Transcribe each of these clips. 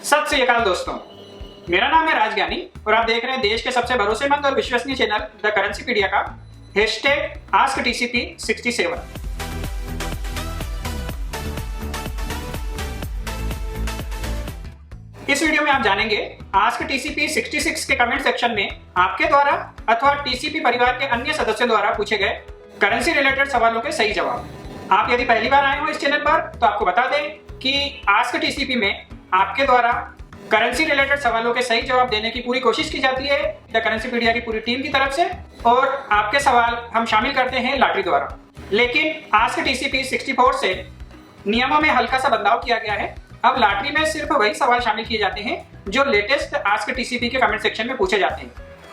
सत श्री अकाल दोस्तों, मेरा नाम है राजज्ञानी और आप देख रहे हैं देश के सबसे भरोसेमंद और विश्वसनीय चैनल द करेंसीपीडिया का #AskTCP67। इस वीडियो में आप जानेंगे आस्क टीसीपी 66 के कमेंट सेक्शन में आपके द्वारा अथवा टीसीपी परिवार के अन्य सदस्यों द्वारा पूछे गए करेंसी रिलेटेड सवालों के सही जवाब। आप यदि पहली बार आए हो इस चैनल पर तो आपको बता दें कि आस्क टीसीपी में आपके द्वारा करेंसी रिलेटेड सवालों के सही जवाब देने की पूरी कोशिश की जाती है द करेंसीपीडिया की पूरी टीम की तरफ से, और आपके सवाल हम शामिल करते हैं लॉटरी द्वारा। लेकिन आस्क टीसीपी 64 से नियमों में हल्का सा बदलाव किया गया है। अब लॉटरी में सिर्फ वही सवाल शामिल किए जाते हैं जो लेटेस्ट आस्क टीसीपी के कमेंट सेक्शन में पूछे जाते हैं।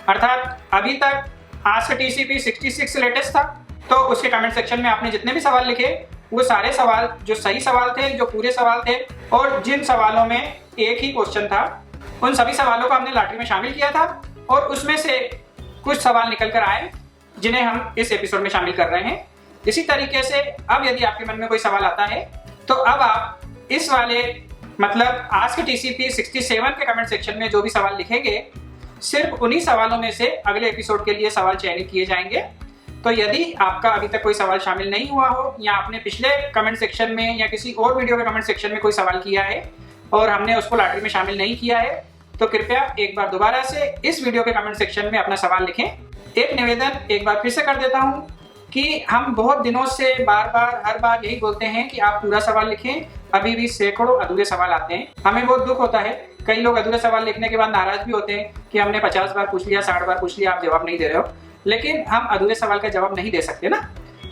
अर्थात अभी तक आस्क टीसीपी 66 लेटेस्ट था, तो उसके कमेंट सेक्शन में आपने जितने भी सवाल लिखे वो सारे सवाल जो सही सवाल थे, जो पूरे सवाल थे और जिन सवालों में एक ही क्वेश्चन था, उन सभी सवालों को हमने लॉटरी में शामिल किया था और उसमें से कुछ सवाल निकल कर आए जिन्हें हम इस एपिसोड में शामिल कर रहे हैं। इसी तरीके से अब यदि आपके मन में कोई सवाल आता है तो अब आप इस वाले मतलब आस्क टीसीपी 67 के कमेंट सेक्शन में जो भी सवाल लिखेंगे, सिर्फ उन्हीं सवालों में से अगले एपिसोड के लिए सवाल चयनित किए जाएंगे। तो यदि आपका अभी तक कोई सवाल शामिल नहीं हुआ हो या आपने पिछले कमेंट सेक्शन में या किसी और वीडियो के कमेंट सेक्शन में कोई सवाल किया है और हमने उसको लॉटरी में शामिल नहीं किया है, तो कृपया एक बार दोबारा से इस वीडियो के कमेंट सेक्शन में अपना सवाल लिखें। एक निवेदन एक बार फिर से कर देता हूं कि हम बहुत दिनों से हर बार यही बोलते हैं कि आप पूरा सवाल लिखें, अभी भी सैकड़ों अधूरे सवाल आते हैं। हमें बहुत दुख होता है, कई लोग अधूरे सवाल लिखने के बाद नाराज भी होते हैं कि हमने 50 बार पूछ लिया, 60 बार पूछ लिया, आप जवाब नहीं दे रहे हो। लेकिन हम अधूरे सवाल का जवाब नहीं दे सकते ना,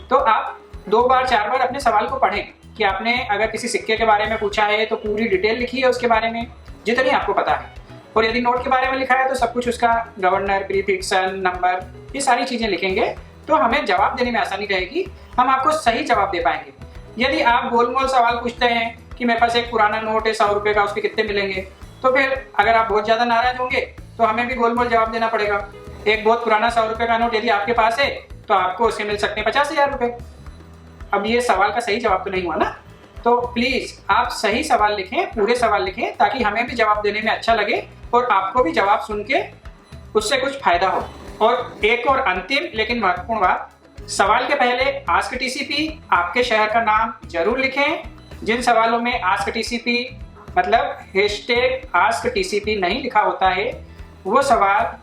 तो आप 2 बार 4 बार अपने सवाल को पढ़ें कि आपने अगर किसी सिक्के के बारे में पूछा है तो पूरी डिटेल लिखी है उसके बारे में जितनी आपको पता है, और यदि नोट के बारे में लिखा है तो सब कुछ उसका गवर्नर, प्रीफिक्सन, नंबर, ये सारी चीजें लिखेंगे तो हमें जवाब देने में आसानी रहेगी, हम आपको सही जवाब दे पाएंगे। यदि आप गोलमोल सवाल पूछते हैं कि मेरे पास एक पुराना नोट है 100 रुपए का, उसके कितने मिलेंगे, तो फिर अगर आप बहुत ज्यादा नाराज होंगे तो हमें भी गोलमोल जवाब देना पड़ेगा। एक बहुत पुराना 100 रुपए का नोट यदि आपके पास है तो आपको उसके मिल सकते हैं 50,000 रुपए। अब ये सवाल का सही जवाब तो नहीं हुआ ना, तो प्लीज आप सही सवाल लिखें, पूरे सवाल लिखें, ताकि हमें भी जवाब देने में अच्छा लगे और आपको भी जवाब सुन के उससे कुछ फायदा हो। और एक और अंतिम लेकिन महत्वपूर्ण बात, सवाल के पहले आस्क टीसीपी आपके शहर का नाम जरूर लिखें। जिन सवालों में आस्क टीसीपी मतलब #AskTCP नहीं लिखा होता है वो सवाल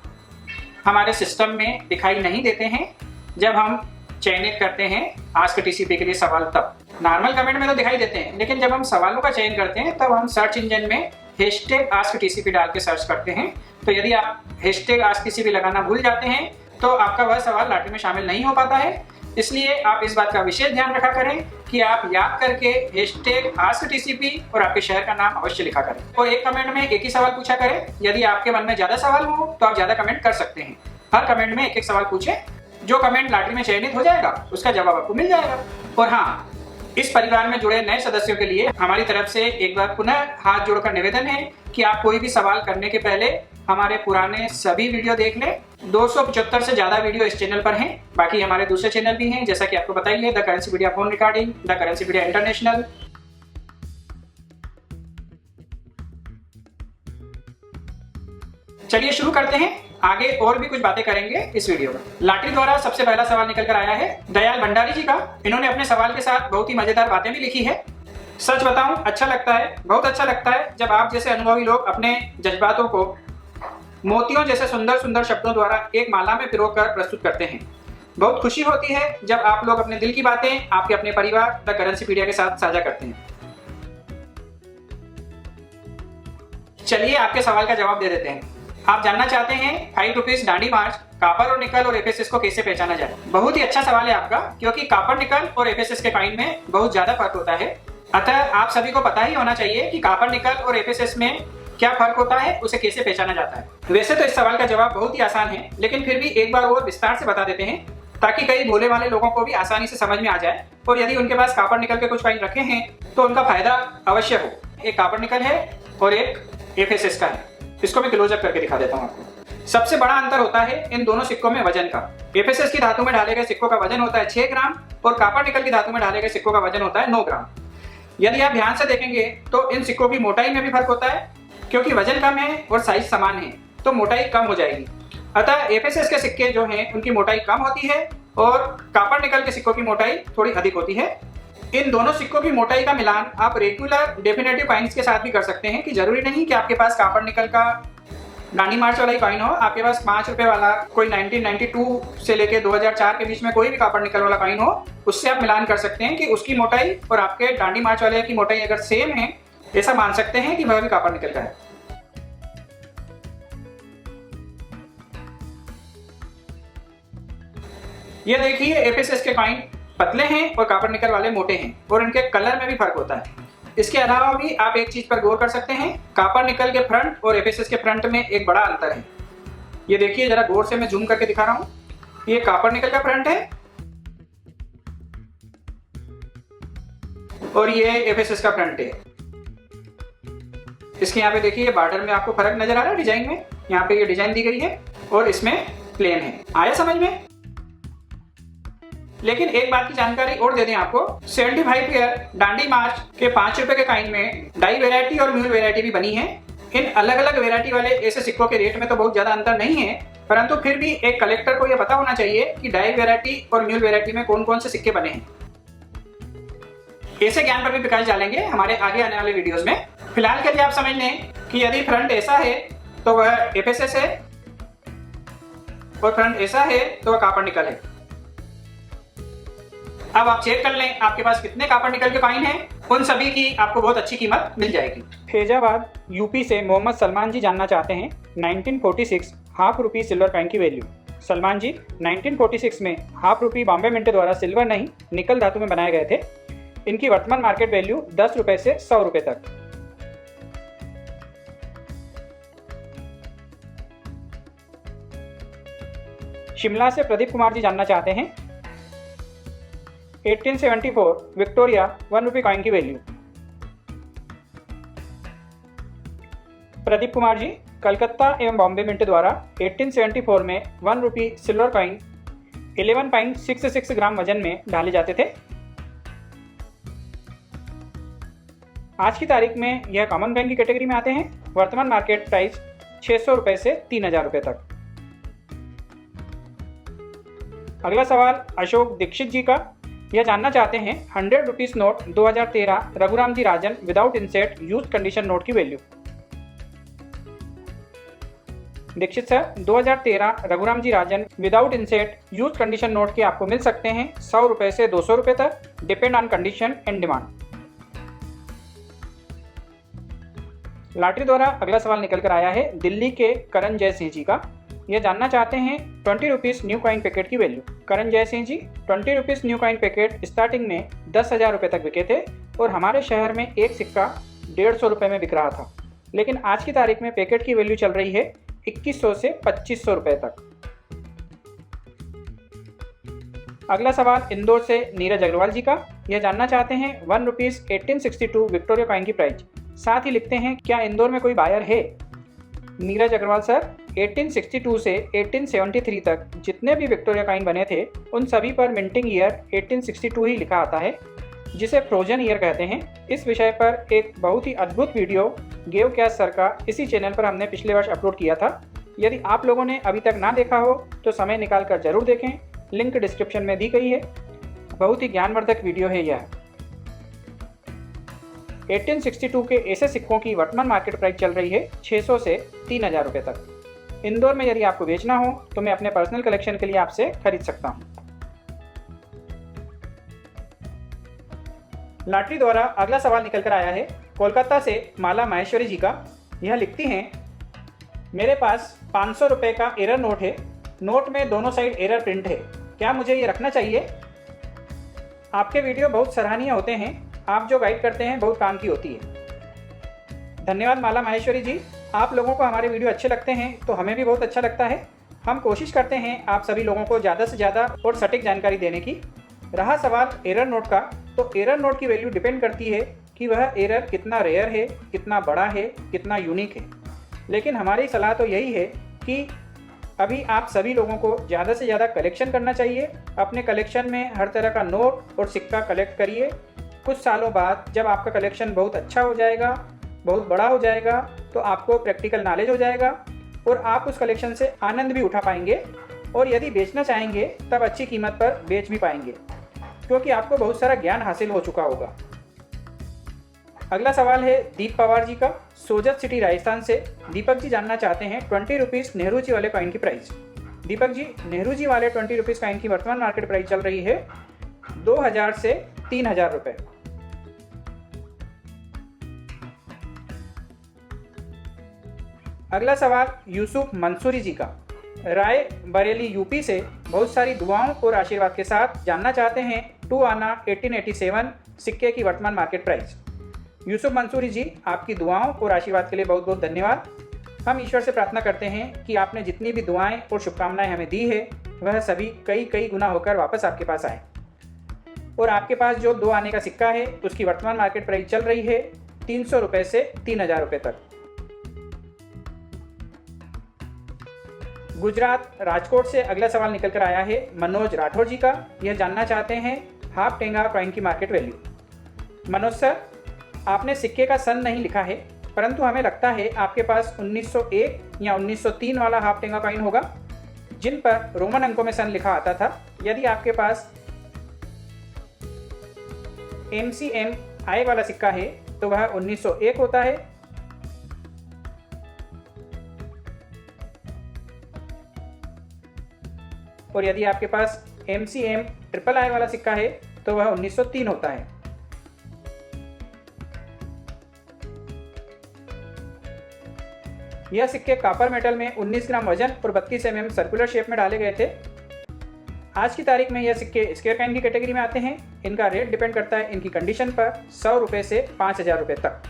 हमारे सिस्टम में दिखाई नहीं देते हैं जब हम चयनित करते हैं आस्क टीसीपी के लिए सवाल। तब नॉर्मल कमेंट में तो दिखाई देते हैं, लेकिन जब हम सवालों का चयन करते हैं तब हम सर्च इंजन में #AskTCP डाल के सर्च करते हैं। तो यदि आप #AskTCP लगाना भूल जाते हैं तो आपका वह सवाल लॉटरी में शामिल नहीं हो पाता है। इसलिए आप इस बात का विशेष ध्यान रखा करें कि आप याद करके #AskTCP और आपके शहर का नाम अवश्य लिखा करें, और एक कमेंट में एक ही सवाल पूछा करें। यदि आपके मन में ज्यादा सवाल हो तो आप ज्यादा कमेंट कर सकते हैं, हर कमेंट में एक सवाल पूछें। जो कमेंट लॉटरी में चयनित हो जाएगा उसका जवाब आपको मिल जाएगा। और हाँ, इस परिवार में जुड़े नए सदस्यों के लिए हमारी तरफ से एक बार पुनः हाथ जोड़कर निवेदन है कि आप कोई भी सवाल करने के पहले हमारे पुराने सभी वीडियो देख लें। 275 से ज्यादा वीडियो इस चैनल पर हैं, बाकी हमारे दूसरे चैनल भी हैं, जैसा कि आपको पता ही है, the Currencypedia phone recording, the Currencypedia international. चलिए शुरू करते हैं, आगे और भी कुछ बातें करेंगे इस वीडियो में। लॉटरी द्वारा सबसे पहला सवाल निकल कर आया है दयाल भंडारी जी का। इन्होंने अपने सवाल के साथ बहुत ही मजेदार बातें भी लिखी है। सच बताऊं, अच्छा लगता है, बहुत अच्छा लगता है जब आप जैसे अनुभवी लोग अपने जज्बातों को मोतियों जैसे सुंदर सुंदर शब्दों द्वारा एक माला में पिरो कर प्रस्तुत करते हैं। बहुत खुशी होती है जब आप लोग अपने दिल की बातें आपके अपने परिवार द करेंसीपीडिया के साथ साझा करते हैं। चलिए आपके सवाल का जवाब दे देते हैं। आप जानना चाहते हैं 5 रुपीज दांडी मार्च, कॉपर और निकल और एफएसएस को कैसे पहचाना जाए। बहुत ही अच्छा सवाल है आपका, क्योंकि कॉपर, निकल और एफएसएस के कॉइन में बहुत ज्यादा फर्क होता है। अतः आप सभी को पता ही होना चाहिए कि कॉपर, निकल और एफएसएस में क्या फर्क होता है, उसे कैसे पहचाना जाता है। वैसे तो इस सवाल का जवाब बहुत ही आसान है, लेकिन फिर भी एक बार और विस्तार से बता देते हैं ताकि कई भोले वाले लोगों को भी आसानी से समझ में आ जाए, और यदि उनके पास कॉपर निकल के कुछ कॉइन रखे हैं तो उनका फायदा अवश्य हो। एक कॉपर निकल है और एक एफएसएस का है। इसको मैं क्लोजअप करके दिखा देता हूँ आपको। सबसे बड़ा अंतर होता है इन दोनों सिक्कों में वजन का। एफएसएस की धातु में ढाले गए सिक्कों का वजन होता है 6 ग्राम और कॉपर निकल की धातु में ढाले गए सिक्कों का वजन होता है 9 ग्राम। यदि आप ध्यान से देखेंगे तो इन सिक्कों की मोटाई में भी फर्क होता है क्योंकि वजन कम है और साइज समान है तो मोटाई कम हो जाएगी। अतः एफएसएस के सिक्के जो हैं उनकी मोटाई कम होती है और कॉपर निकल के सिक्कों की मोटाई थोड़ी अधिक होती है। इन दोनों सिक्कों की मोटाई का मिलान आप रेगुलर डेफिनेटिव कॉइन्स के साथ भी कर सकते हैं कि जरूरी नहीं कि आपके पास कॉपर निकल का डांडी मार्च वाला ही कॉइन हो। आपके पास 5 रुपए वाला कोई 1992 से लेके 2004 के बीच में कोई भी कॉपर निकल वाला कॉइन हो, उससे आप मिलान कर सकते हैं कि उसकी मोटाई और आपके डांडी मार्च वाले की मोटाई अगर सेम है, ऐसा मान सकते हैं कि वह भी कॉपर निकल का है। ये देखिए एफएसएस के कॉइन पतले हैं और कॉपर निकल वाले मोटे हैं और इनके कलर में भी फर्क होता है। इसके अलावा भी आप एक चीज पर गौर कर सकते हैं, कॉपर निकल के फ्रंट और एफएसएस के फ्रंट में एक बड़ा अंतर है। ये देखिए जरा गौर से मैं जूम करके दिखा रहा हूं, ये कॉपर निकल का फ्रंट है और ये एफएसएस का फ्रंट है। इसके यहाँ पे देखिए बॉर्डर में आपको फर्क नजर आ रहा है, डिजाइन में यहाँ पे ये डिजाइन दी गई है और इसमें प्लेन है। आया समझ में? लेकिन एक बात की जानकारी और दे दें आपको, 75 ईयर डांडी मार्च के 5 रुपए के कॉइन में डाई वेराइटी और म्यूल वेराइटी भी बनी है। इन अलग अलग वेराइटी वाले ऐसे सिक्कों के रेट में तो बहुत ज्यादा अंतर नहीं है, परंतु फिर भी एक कलेक्टर को यह पता होना चाहिए कि डाई वेराइटी और म्यूल वेराइटी में कौन कौन से सिक्के बने हैं। ऐसे ज्ञान पर भी प्रकाश डालेंगे हमारे आगे आने वाले वीडियोस में। फिलहाल के लिए आप समझ लें कि यदि फ्रंट ऐसा है तो वह एफएसएस है और फ्रंट ऐसा है तो वह कॉपर निकल है। अब आप चेक कर लें आपके पास कितने कॉपर निकल के कॉइन हैं, उन सभी की आपको बहुत अच्छी कीमत मिल जाएगी। फैजाबाद यूपी से मोहम्मद सलमान जी जानना चाहते हैं 1946 हाफ रुपी सिल्वर कॉइन की वैल्यू। सलमान जी, 1946 में हाफ रुपी बॉम्बे मिंट द्वारा सिल्वर नहीं निकल धातु में बनाए गए थे। इनकी वर्तमान मार्केट वैल्यू 10 रुपए से 100 रुपए तक। शिमला से प्रदीप कुमार जी जानना चाहते हैं 1874 विक्टोरिया 1 रुपी कॉइन की वैल्यू। प्रदीप कुमार जी, कलकत्ता एवं बॉम्बे मिंट द्वारा 1874 में 1 रुपी सिल्वर कॉइन 11.66 ग्राम वजन में डाले जाते थे। आज की तारीख में यह कॉमन कॉइन की कैटेगरी में आते हैं। वर्तमान मार्केट प्राइस 600 रुपए से 3000 रुपए तक। अगला सवाल अशोक दीक्षित जी का, यह जानना चाहते हैं 100 रुपीज नोट 2013 रघुराम जी राजन विदाउट इंसेट यूज कंडीशन नोट की वैल्यू। दीक्षित सर, 2013 रघुराम जी राजन विदाउट इंसेट यूज कंडीशन नोट के आपको मिल सकते हैं 100 रुपए से 200 रुपए तक, depend on condition and demand. Lottery द्वारा अगला सवाल निकल कर आया है दिल्ली के करण जय सिंह जी का। यह जानना चाहते हैं 20 रुपीज न्यू कॉइन पैकेट की वैल्यू। करण जय Singh ji, 20 rupees new coin packet starting में 10,000 रुपए तक बिके थे और हमारे शहर में एक सिक्का 150 रुपए में बिक रहा था, लेकिन आज की तारीख में पैकेट की वैल्यू चल रही है 2100 से 2500 रुपए तक। अगला सवाल इंदौर से नीरज अग्रवाल जी का। यह जानना चाहते हैं 1 रुपीज 1862 विक्टोरिया कॉइन की प्राइस। साथ ही लिखते हैं क्या इंदौर में कोई बायर है। नीरज अग्रवाल सर, 1862 से 1873 तक जितने भी विक्टोरिया कॉइन बने थे उन सभी पर मिंटिंग ईयर 1862 ही लिखा आता है, जिसे फ्रोजन ईयर कहते हैं। इस विषय पर एक बहुत ही अद्भुत वीडियो गेव कैश सर का इसी चैनल पर हमने पिछले वर्ष अपलोड किया था। यदि आप लोगों ने अभी तक ना देखा हो तो समय निकाल कर जरूर देखें, लिंक डिस्क्रिप्शन में दी गई है। बहुत ही ज्ञानवर्धक वीडियो है यह। 1862 के ऐसे सिक्कों की वर्तमान मार्केट प्राइस चल रही है 600 से 3000 रुपए तक। इंदौर में यदि आपको बेचना हो तो मैं अपने पर्सनल कलेक्शन के लिए आपसे खरीद सकता हूं। लॉटरी द्वारा अगला सवाल निकल कर आया है कोलकाता से माला माहेश्वरी जी का। यह लिखती हैं मेरे पास 500 रुपए का एरर नोट है, नोट में दोनों साइड एरर प्रिंट है, क्या मुझे ये रखना चाहिए। आपके वीडियो बहुत सराहनीय होते हैं, आप जो गाइड करते हैं बहुत काम की होती है। धन्यवाद माला माहेश्वरी जी, आप लोगों को हमारे वीडियो अच्छे लगते हैं तो हमें भी बहुत अच्छा लगता है। हम कोशिश करते हैं आप सभी लोगों को ज़्यादा से ज़्यादा और सटीक जानकारी देने की। रहा सवाल एरर नोट का, तो एरर नोट की वैल्यू डिपेंड करती है कि वह एरर कितना रेयर है, कितना बड़ा है, कितना यूनिक है। लेकिन हमारी सलाह तो यही है कि अभी आप सभी लोगों को ज़्यादा से ज़्यादा कलेक्शन करना चाहिए। अपने कलेक्शन में हर तरह का नोट और सिक्का कलेक्ट करिए। कुछ सालों बाद जब आपका कलेक्शन बहुत अच्छा हो जाएगा बहुत बड़ा हो जाएगा तो आपको प्रैक्टिकल नॉलेज हो जाएगा और आप उस कलेक्शन से आनंद भी उठा पाएंगे और यदि बेचना चाहेंगे तब अच्छी कीमत पर बेच भी पाएंगे, क्योंकि आपको बहुत सारा ज्ञान हासिल हो चुका होगा। अगला सवाल है दीप पवार जी का, सोजत सिटी राजस्थान से। दीपक जी जानना चाहते हैं 20 रुपीज़ नेहरू जी वाले कॉइन की प्राइस। दीपक जी, नेहरू जी वाले 20 रुपीज़ कॉइन की वर्तमान मार्केट प्राइस चल रही है 2000 से 3000 रुपये। अगला सवाल यूसुफ मंसूरी जी का, राय बरेली यूपी से। बहुत सारी दुआओं और आशीर्वाद के साथ जानना चाहते हैं 2 आना 1887 सिक्के की वर्तमान मार्केट प्राइस। यूसुफ मंसूरी जी, आपकी दुआओं और आशीर्वाद के लिए बहुत बहुत धन्यवाद। हम ईश्वर से प्रार्थना करते हैं कि आपने जितनी भी दुआएं और शुभकामनाएं हमें दी है वह सभी कई गुना होकर वापस आपके पास आए। और आपके पास जो 2 आने का सिक्का है उसकी वर्तमान मार्केट प्राइस चल रही है 300 रुपये से 3000 रुपये तक। गुजरात राजकोट से अगला सवाल निकल कर आया है मनोज राठौर जी का। यह जानना चाहते हैं हाफ टेंगा कॉइन की मार्केट वैल्यू। मनोज सर, आपने सिक्के का सन नहीं लिखा है, परंतु हमें लगता है आपके पास 1901 या 1903 वाला हाफ टेंगा कॉइन होगा जिन पर रोमन अंकों में सन लिखा आता था। यदि आपके पास MCMI वाला सिक्का है तो वह 1901 होता है। और यदि आपके पास MCMIII वाला सिक्का है तो वह 1903 होता है। यह सिक्के कॉपर मेटल में 19 ग्राम वजन और 32 mm सर्कुलर शेप में डाले गए थे। आज की तारीख में यह सिक्के स्क्वायर कॉइन की कैटेगरी में आते हैं। इनका रेट डिपेंड करता है इनकी कंडीशन पर, 100 रुपये से 5000 रुपये तक।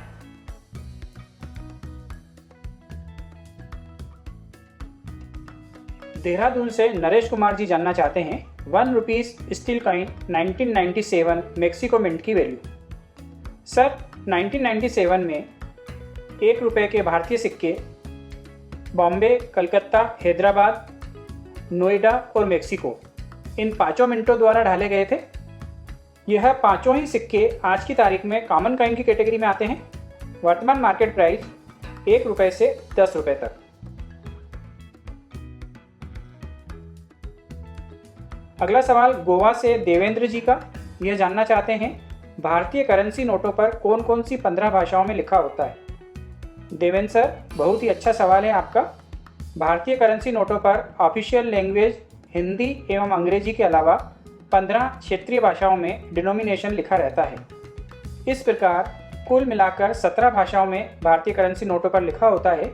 देहरादून से नरेश कुमार जी जानना चाहते हैं 1 rupees steel coin 1997 Mexico mint की वैल्यू। सर, 1997 में 1 रुपये के भारतीय सिक्के बॉम्बे, कलकत्ता, हैदराबाद, नोएडा और मेक्सिको इन 5 मिंटों द्वारा ढाले गए थे। यह 5 ही सिक्के आज की तारीख में कॉमन कॉइन की कैटेगरी में आते हैं। वर्तमान मार्केट प्राइस 1 रुपये से 10 रुपये तक। अगला सवाल गोवा से देवेंद्र जी का। यह जानना चाहते हैं भारतीय करेंसी नोटों पर कौन कौन सी 15 भाषाओं में लिखा होता है। देवेंद्र सर, बहुत ही अच्छा सवाल है आपका। भारतीय करेंसी नोटों पर ऑफिशियल लैंग्वेज हिंदी एवं अंग्रेजी के अलावा 15 क्षेत्रीय भाषाओं में डिनोमिनेशन लिखा रहता है। इस प्रकार कुल मिलाकर 17 भाषाओं में भारतीय करेंसी नोटों पर लिखा होता है।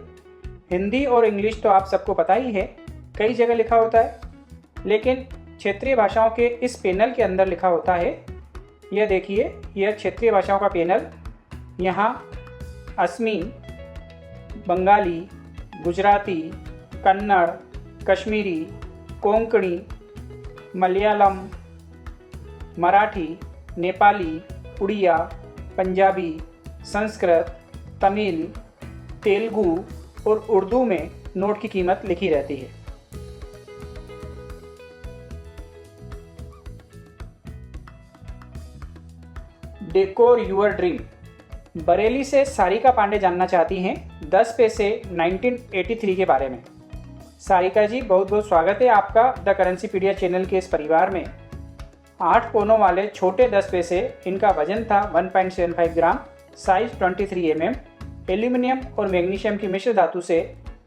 हिंदी और इंग्लिश तो आप सबको पता ही है, कई जगह लिखा होता है, लेकिन क्षेत्रीय भाषाओं के इस पैनल के अंदर लिखा होता है। यह देखिए, यह क्षेत्रीय भाषाओं का पैनल। यहाँ असमी, बंगाली, गुजराती, कन्नड़, कश्मीरी, कोंकणी, मलयालम, मराठी, नेपाली, उड़िया, पंजाबी, संस्कृत, तमिल, तेलुगु और उर्दू में नोट की कीमत लिखी रहती है। डेकोर यूर ड्रीम, बरेली से सारिका पांडे जानना चाहती हैं 10 पैसे 1983 के बारे में। सारिका जी, बहुत बहुत स्वागत है आपका द करेंसीपीडिया चैनल के इस परिवार में। 8 कोनों वाले छोटे 10 पैसे, इनका वजन था 1.75 ग्राम, साइज 23 mm, एल्यूमिनियम और मैग्नीशियम की मिश्र धातु से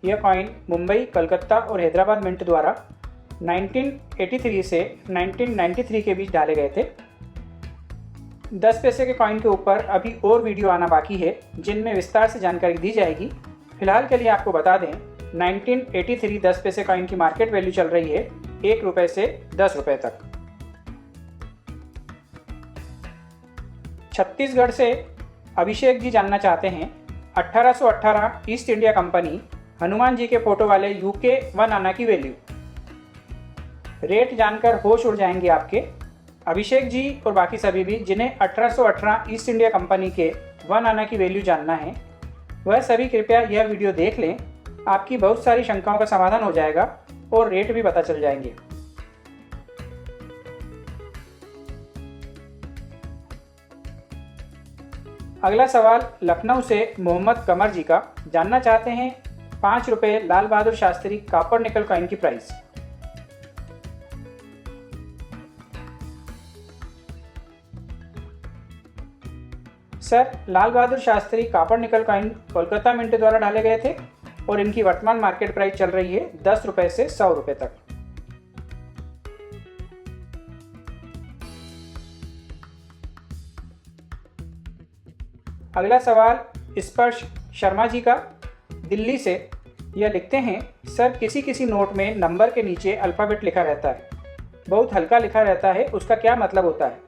यह कॉइन मुंबई, कलकत्ता और हैदराबाद मिंट द्वारा 1983 से 1993 के बीच डाले गए थे। 10 पैसे के कॉइन के ऊपर अभी और वीडियो आना बाकी है जिनमें विस्तार से जानकारी दी जाएगी। फिलहाल के लिए आपको बता दें 1983 10 पैसे कॉइन की मार्केट वैल्यू चल रही है 1 रुपये से 10 रुपये तक। छत्तीसगढ़ से अभिषेक जी जानना चाहते हैं 1818 east India company Hanuman ji के फोटो वाले यूके 1 आना की वैल्यू। रेट जानकर होश उड़ जाएंगे आपके। अभिषेक जी और बाकी सभी भी जिन्हें 1818 ईस्ट इंडिया कंपनी के 1 आना की वैल्यू जानना है वह सभी कृपया यह वीडियो देख लें। आपकी बहुत सारी शंकाओं का समाधान हो जाएगा और रेट भी पता चल जाएंगे। अगला सवाल लखनऊ से मोहम्मद कमर जी का, जानना चाहते हैं 5 रुपये Lal Bahadur Shastri copper nickel coin की price. Sir, Lal Bahadur Shastri copper nickel coin Kolkata mint द्वारा डाले गए थे और इनकी वर्तमान मार्केट प्राइस चल रही है 10 रुपये से 100 रुपये तक। अगला सवाल स्पर्श शर्मा जी का, दिल्ली से। यह लिखते हैं, सर किसी किसी नोट में नंबर के नीचे अल्फ़ाबेट लिखा रहता है, बहुत हल्का लिखा रहता है, उसका क्या मतलब होता है?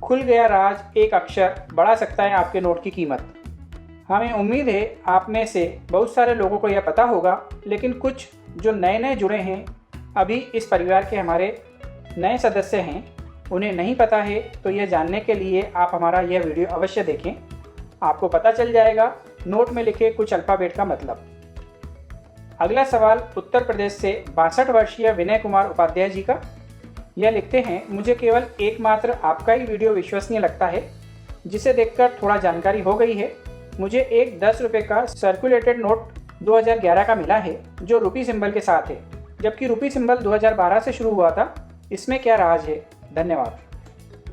खुल गया राज, एक अक्षर बढ़ा सकता है आपके नोट की कीमत। हमें उम्मीद है आप में से बहुत सारे लोगों को यह पता होगा, लेकिन कुछ जो नए नए जुड़े हैं, अभी इस परिवार के हमारे नए सदस्य हैं, उन्हें नहीं पता है। तो यह जानने के लिए आप हमारा यह वीडियो अवश्य देखें, आपको पता चल जाएगा नोट में लिखे कुछ अल्फ़ाबेट का मतलब। अगला सवाल उत्तर प्रदेश से 62 वर्षीय विनय कुमार उपाध्याय जी का। यह लिखते हैं, मुझे केवल एकमात्र आपका ही वीडियो विश्वसनीय लगता है, जिसे देखकर थोड़ा जानकारी हो गई है। मुझे एक 10 रुपये का सर्कुलेटेड नोट 2011 का मिला है, जो रुपी सिंबल के साथ है, जबकि रुपी सिंबल 2012 से शुरू हुआ था। इसमें क्या राज है? धन्यवाद।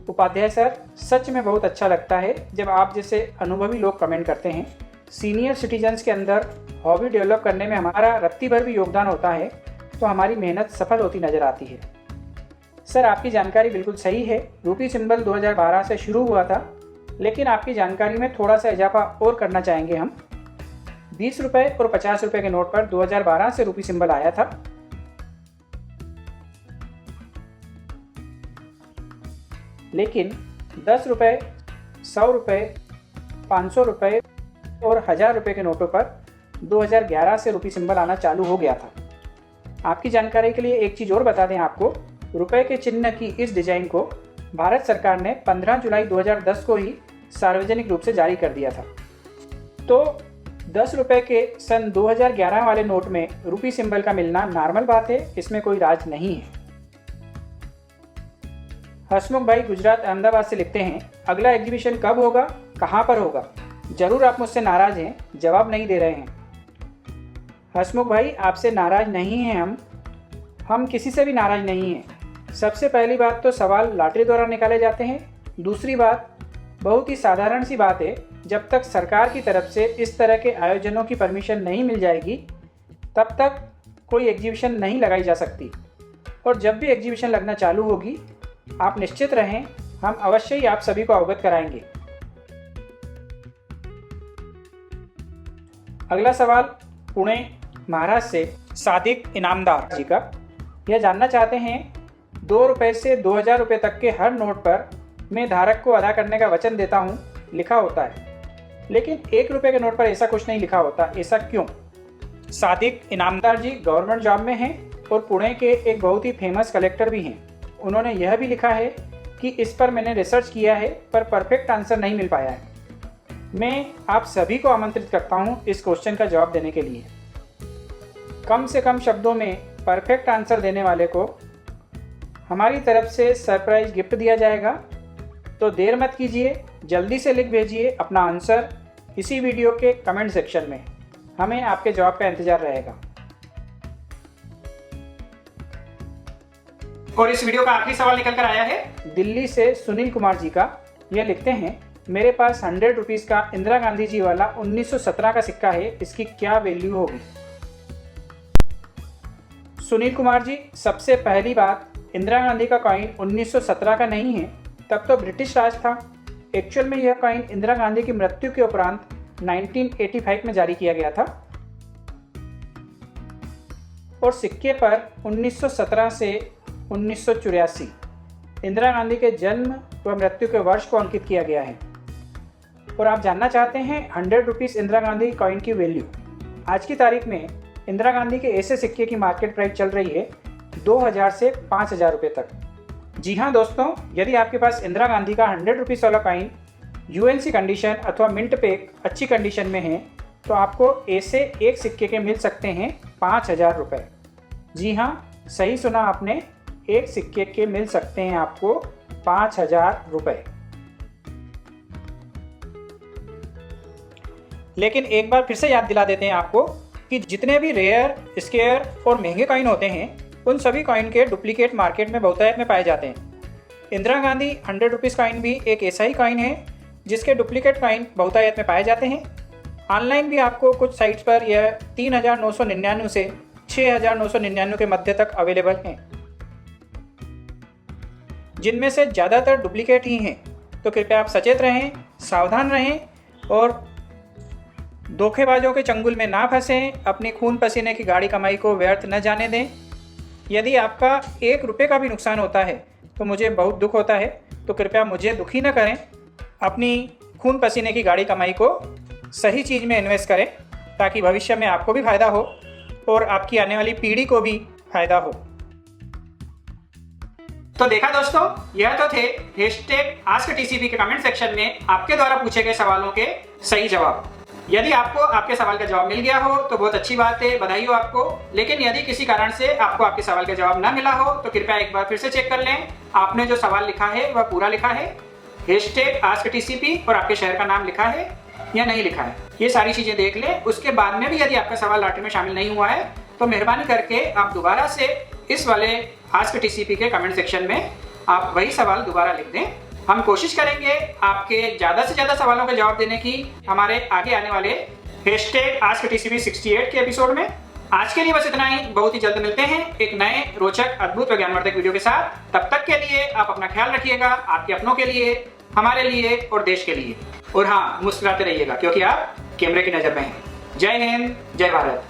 उपाध्याय सर, सच में बहुत अच्छा लगता है जब आप जैसे अनुभवी लोग कमेंट करते हैं। सीनियर सिटीजन्स के अंदर हॉबी डेवलप करने में हमारा रत्ती भर भी योगदान होता है, तो हमारी मेहनत सफल होती नज़र आती है। सर, आपकी जानकारी बिल्कुल सही है, रुपी सिंबल 2012 से शुरू हुआ था, लेकिन आपकी जानकारी में थोड़ा सा इजाफा और करना चाहेंगे हम। 20 रुपये और 50 रुपये के नोट पर 2012 से रुपी सिंबल आया था, लेकिन 10 रुपये, 100 रुपये, 500 रुपये और 1000 रुपये के नोटों पर 2011 से रुपी सिंबल आना चालू हो गया था। आपकी जानकारी के लिए एक चीज़ और बता दें आपको, रुपए के चिन्ह की इस डिज़ाइन को भारत सरकार ने 15 जुलाई 2010 को ही सार्वजनिक रूप से जारी कर दिया था। तो 10 रुपये के सन 2011 वाले नोट में रुपी सिंबल का मिलना नॉर्मल बात है, इसमें कोई राज नहीं है। हसमुख भाई गुजरात अहमदाबाद से लिखते हैं, अगला एग्जीबिशन कब होगा, कहाँ पर होगा? ज़रूर आप मुझसे नाराज़ हैं, जवाब नहीं दे रहे हैं। हसमुख भाई, आपसे नाराज़ नहीं हैं हम किसी से भी नाराज़ नहीं हैं। सबसे पहली बात तो सवाल लॉटरी द्वारा निकाले जाते हैं। दूसरी बात, बहुत ही साधारण सी बात है, जब तक सरकार की तरफ से इस तरह के आयोजनों की परमिशन नहीं मिल जाएगी, तब तक कोई एग्जीबिशन नहीं लगाई जा सकती। और जब भी एग्जीबिशन लगना चालू होगी, आप निश्चित रहें, हम अवश्य ही आप सभी को अवगत कराएंगे। अगला सवाल पुणे महाराष्ट्र से सादिक इनामदार जी का। यह जानना चाहते हैं, 2 रुपये से 2000 रुपये तक के हर नोट पर मैं धारक को अदा करने का वचन देता हूँ लिखा होता है, लेकिन 1 रुपये के नोट पर ऐसा कुछ नहीं लिखा होता, ऐसा क्यों? सादिक इनामदार जी गवर्नमेंट जॉब में हैं और पुणे के एक बहुत ही फेमस कलेक्टर भी हैं। उन्होंने यह भी लिखा है कि इस पर मैंने रिसर्च किया है, पर परफेक्ट आंसर नहीं मिल पाया है। मैं आप सभी को आमंत्रित करता हूं इस क्वेश्चन का जवाब देने के लिए। कम से कम शब्दों में परफेक्ट आंसर देने वाले को हमारी तरफ से सरप्राइज गिफ्ट दिया जाएगा। तो देर मत कीजिए, जल्दी से लिख भेजिए अपना आंसर इसी वीडियो के कमेंट सेक्शन में। हमें आपके जवाब का इंतजार रहेगा। और इस वीडियो का आखिरी सवाल निकल कर आया है दिल्ली से सुनील कुमार जी का। यह लिखते हैं, मेरे पास 100 रुपीज़ का इंदिरा गांधी जी वाला 1917 का सिक्का है, इसकी क्या वैल्यू होगी? सुनील कुमार जी, सबसे पहली बात, इंदिरा गांधी का कॉइन 1917 का नहीं है, तब तो ब्रिटिश राज था। एक्चुअल में यह कॉइन इंदिरा गांधी की मृत्यु के उपरांत 1985 में जारी किया गया था और सिक्के पर 1917 से 1984 इंदिरा गांधी के जन्म व मृत्यु के वर्ष को अंकित किया गया है। और आप जानना चाहते हैं 100 रुपीज़ इंदिरा गांधी कॉइन की वैल्यू। आज की तारीख में इंदिरा गांधी के ऐसे सिक्के की मार्केट प्राइस चल रही है 2000 से 5000 रुपये तक। जी हाँ दोस्तों, यदि आपके पास इंदिरा गांधी का 100 रुपीज़ वाला कॉइन यूएनसी कंडीशन अथवा मिंट पैक अच्छी कंडीशन में है, तो आपको ऐसे एक सिक्के के मिल सकते हैं 5000 रुपये। जी हाँ, सही सुना आपने, एक सिक्के के मिल सकते हैं आपको 5000 रुपये। लेकिन एक बार फिर से याद दिला देते हैं आपको कि जितने भी रेयर, स्केयर और महंगे कॉइन होते हैं उन सभी कॉइन के डुप्लीकेट मार्केट में बहुतायत में पाए जाते हैं। इंदिरा गांधी 100 रुपीज़ कॉइन भी एक ऐसा ही कॉइन है जिसके डुप्लीकेट कॉइन बहुतायत में पाए जाते हैं। ऑनलाइन भी आपको कुछ साइट्स पर यह 3,999 से 6,999 के मध्य तक अवेलेबल हैं, जिनमें से ज़्यादातर डुप्लीकेट ही हैं। तो कृपया आप सचेत रहें, सावधान रहें और धोखेबाजों के चंगुल में ना फंसें। अपनी खून पसीने की गाड़ी कमाई को व्यर्थ न जाने दें। यदि आपका 1 रुपये का भी नुकसान होता है तो मुझे बहुत दुख होता है, तो कृपया मुझे दुखी न करें। अपनी खून पसीने की गाड़ी कमाई को सही चीज़ में इन्वेस्ट करें ताकि भविष्य में आपको भी फ़ायदा हो और आपकी आने वाली पीढ़ी को भी फ़ायदा हो। तो देखा दोस्तों, यह तो थे #AskTCP के कमेंट सेक्शन में आपके द्वारा पूछे गए सवालों के सही जवाब। यदि आपको आपके सवाल का जवाब मिल गया हो तो बहुत अच्छी बात है, बधाई हो आपको। लेकिन यदि किसी कारण से आपको आपके सवाल का जवाब न मिला हो तो कृपया एक बार फिर से चेक कर लें, आपने जो सवाल लिखा है वह पूरा लिखा है, #AskTCP और आपके शहर का नाम लिखा है या नहीं लिखा है। ये सारी चीजें देख लें। उसके बाद में भी यदि आपका सवाल लॉटरी में शामिल नहीं हुआ है तो मेहरबानी करके आप दोबारा से इस वाले #AskTCP के कमेंट सेक्शन में आप वही सवाल दोबारा लिख दें। हम कोशिश करेंगे आपके ज़्यादा से ज़्यादा सवालों के जवाब देने की हमारे आगे आने वाले #AskTCP 68 के एपिसोड में। आज के लिए बस इतना ही। बहुत ही जल्द मिलते हैं एक नए रोचक, अद्भुत व ज्ञानवर्धक वीडियो के साथ। तब तक के लिए आप अपना ख्याल रखिएगा, आपके अपनों के लिए, हमारे लिए और देश के लिए। और हाँ, मुस्कुराते रहिएगा क्योंकि आप कैमरे की नज़र में हैं। जय हिंद, जय भारत।